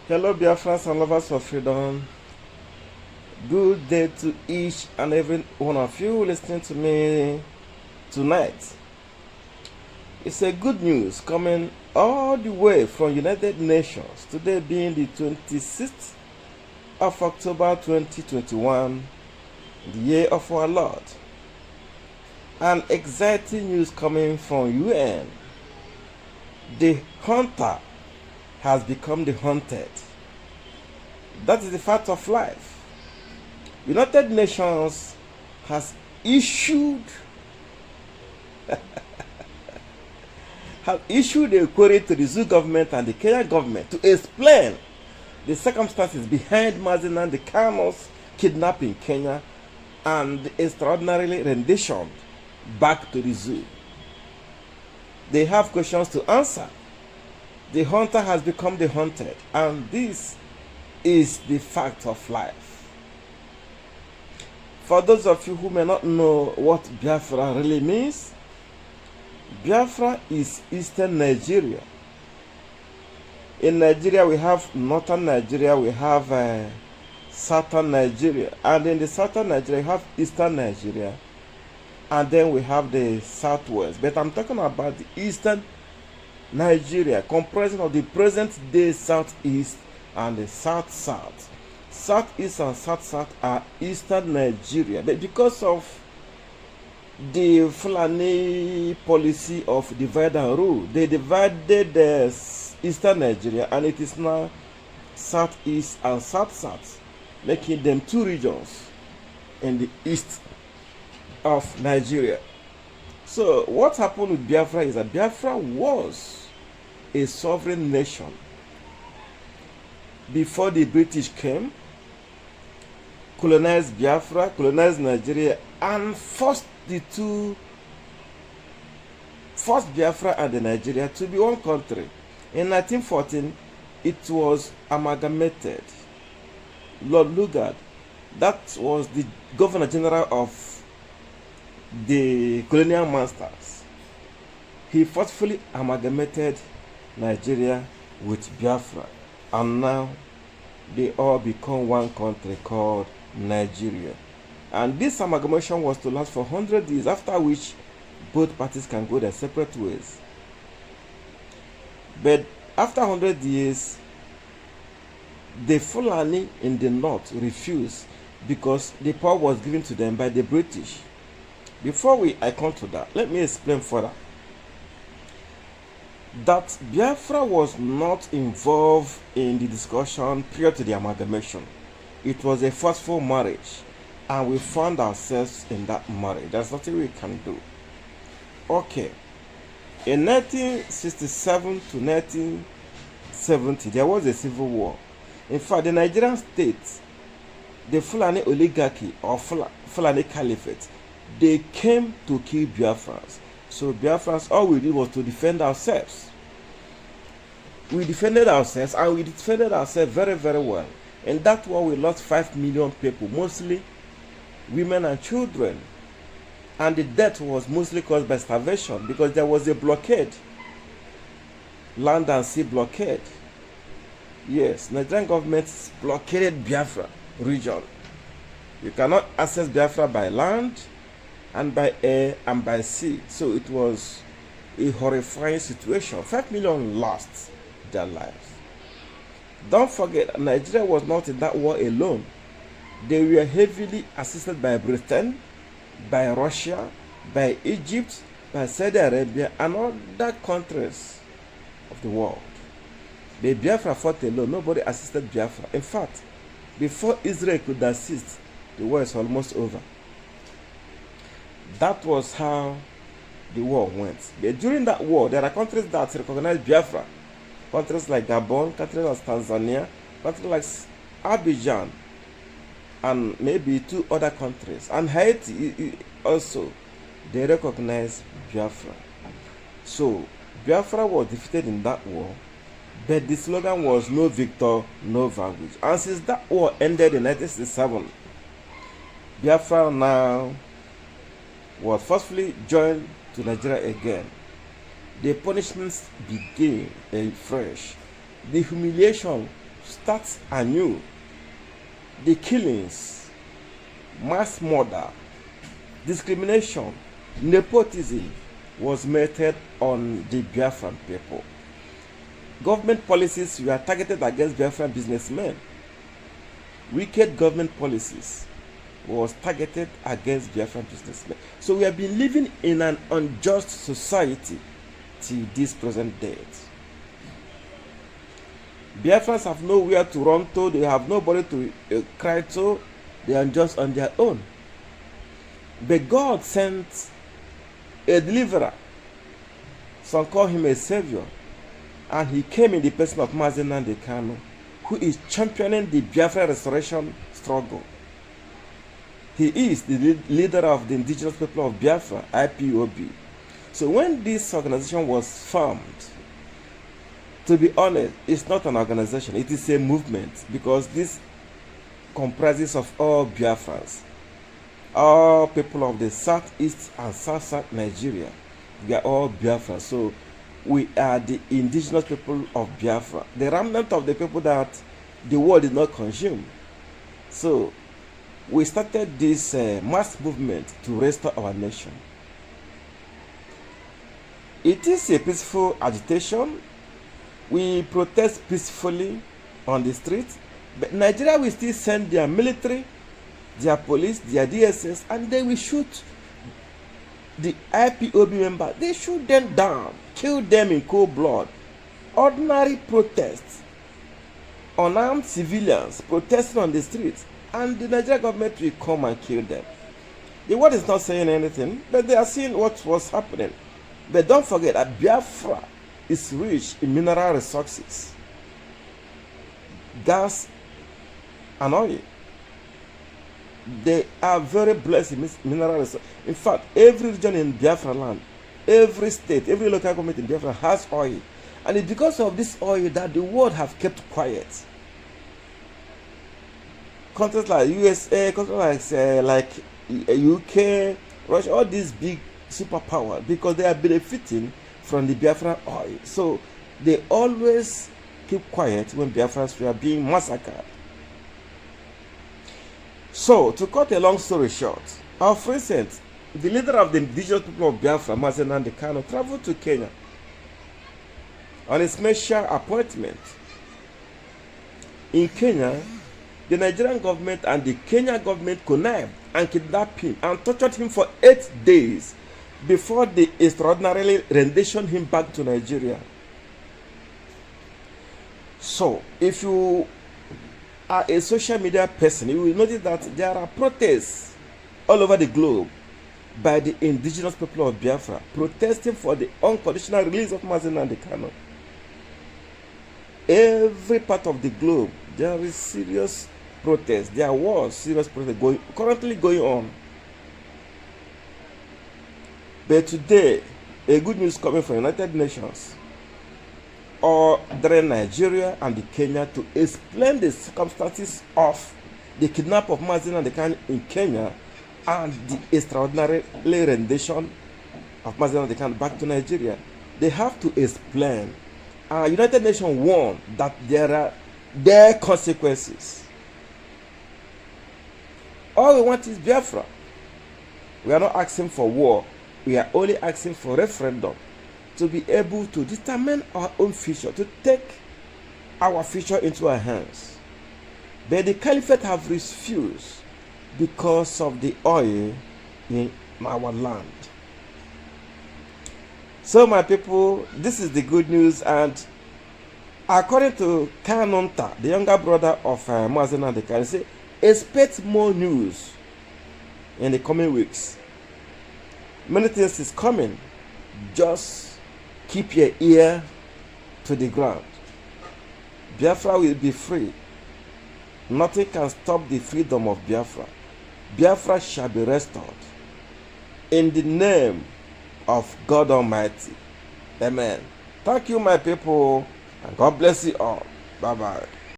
Hello, Biafrans and lovers of freedom. Good day to each and every one of you listening to me tonight. It's a good news coming all the way from United Nations. Today being the 26th of October 2021, the year of our Lord. An exciting news coming from UN. The hunter has become the hunted. That is the fact of life. United Nations has issued a query to the Zoo government and the Kenyan government to explain the circumstances behind Mazi Kanu's kidnapping in Kenya and the extraordinary rendition back to the zoo. They have questions to answer. The hunter has become the hunted, and this is the fact of life. For those of you who may not know what Biafra really means, Biafra is eastern Nigeria. In Nigeria, we have northern Nigeria, we have southern Nigeria, and in the southern Nigeria, we have eastern Nigeria, and then we have the southwest. But I'm talking about the eastern Nigeria, comprising of the present-day southeast and the south-south. Southeast and south-south are eastern Nigeria, but because of the Fulani policy of divide and rule, they divided the eastern Nigeria, and it is now southeast and south-south, making them two regions in the east of Nigeria. So what happened with Biafra is that Biafra was a sovereign nation before the British came, colonized Biafra, colonized Nigeria, and forced Biafra and the Nigeria to be one country. In 1914, it was amalgamated. Lord Lugard, that was the Governor General of the colonial masters. He forcefully amalgamated Nigeria with Biafra, and now they all become one country called Nigeria. And this amalgamation was to last for 100 years, after which both parties can go their separate ways. But after 100 years, the Fulani in the north refused because the power was given to them by the British. Before I come to that, let me explain further that Biafra was not involved in the discussion prior to the amalgamation. It was a forceful marriage, and we found ourselves in that marriage. There's nothing we can do. Okay. In 1967 to 1970, there was a civil war. In fact, the Nigerian state, the Fulani oligarchy or Fulani Caliphate, they came to kill Biafrans. So Biafrans, all we did was to defend ourselves. We defended ourselves, and we defended ourselves very, very well. In that war, we lost 5 million people, mostly women and children. And the death was mostly caused by starvation because there was a blockade, land and sea blockade. Yes, Nigerian government blockaded Biafra region. You cannot access Biafra by land, and by air, and by sea. So it was a horrifying situation. 5 million lost their lives. Don't forget, Nigeria was not in that war alone. They were heavily assisted by Britain, by Russia, by Egypt, by Saudi Arabia, and other countries of the world. The Biafra fought alone. Nobody assisted Biafra. In fact, before Israel could assist, the war is almost over. That was how the war went. But during that war, there are countries that recognized Biafra. Countries like Gabon, countries like Tanzania, countries like Abidjan, and maybe 2 other countries. And Haiti also, they recognized Biafra. So Biafra was defeated in that war, but the slogan was no victor, no vanquish. And since that war ended in 1967, Biafra now was forcefully joined to Nigeria again. The punishments began afresh. The humiliation start anew. The killings, mass murder, discrimination, nepotism was meted on the Biafran people. Government policies were targeted against Biafran businessmen. Wicked government policies was targeted against Biafran businessmen. So we have been living in an unjust society till this present date. Biafrans have nowhere to run to, they have nobody to cry to, they are just on their own. But God sent a deliverer. Some call him a savior. And he came in the person of Mazi Kanu, who is championing the Biafra restoration struggle. He is the leader of the indigenous people of Biafra, IPOB. So when this organization was formed, to be honest, it's not an organization, it is a movement, because this comprises of all Biafrans, all people of the southeast and south Nigeria. We are all Biafra. So we are the indigenous people of Biafra, the remnant of the people that the world did not consume. So we started this mass movement to restore our nation. It is a peaceful agitation. We protest peacefully on the streets, but Nigeria will still send their military, their police, their DSS, and they will shoot the IPOB member. They shoot them down, kill them in cold blood. Ordinary protests, unarmed civilians protesting on the streets, and the Nigerian government will come and kill them. The world is not saying anything, but they are seeing what was happening. But don't forget that Biafra is rich in mineral resources, gas and oil. They are very blessed in mineral resources. In fact, every region in Biafra land, every state, every local government in Biafra has oil. And it's because of this oil that the world have kept quiet. Countries like USA, countries like UK, Russia, all these big superpowers, because they are benefiting from the Biafran oil. So they always keep quiet when Biafrans were being massacred. So, to cut a long story short, of recent, the leader of the indigenous people of Biafra, Mazi Kanu, traveled to Kenya on a special appointment. In Kenya, the Nigerian government and the Kenyan government connived and kidnapped him and tortured him for 8 days before they extraordinarily renditioned him back to Nigeria. So, if you are a social media person, you will notice that there are protests all over the globe by the indigenous people of Biafra protesting for the unconditional release of Mazi Kanu. Every part of the globe, there is serious protest. There was serious protest currently going on. But today, a good news coming from United Nations ordering Nigeria and the Kenya to explain the circumstances of the kidnap of Mazi Kanu in Kenya and the extraordinary rendition of Mazi Kanu back to Nigeria. They have to explain. United Nations warned that there are consequences. All we want is Biafra. We are not asking for war. We are only asking for referendum to be able to determine our own future, to take our future into our hands. But the caliphate have refused because of the oil in our land. So my people, this is the good news, and according to Kanu, the younger brother of Mazi Kanu, say expect more news in the coming weeks. Many things is coming. Just keep your ear to the ground. Biafra will be free. Nothing can stop the freedom of Biafra. Biafra shall be restored. In the name of God Almighty. Amen. Thank you, my people, and God bless you all. Bye-bye.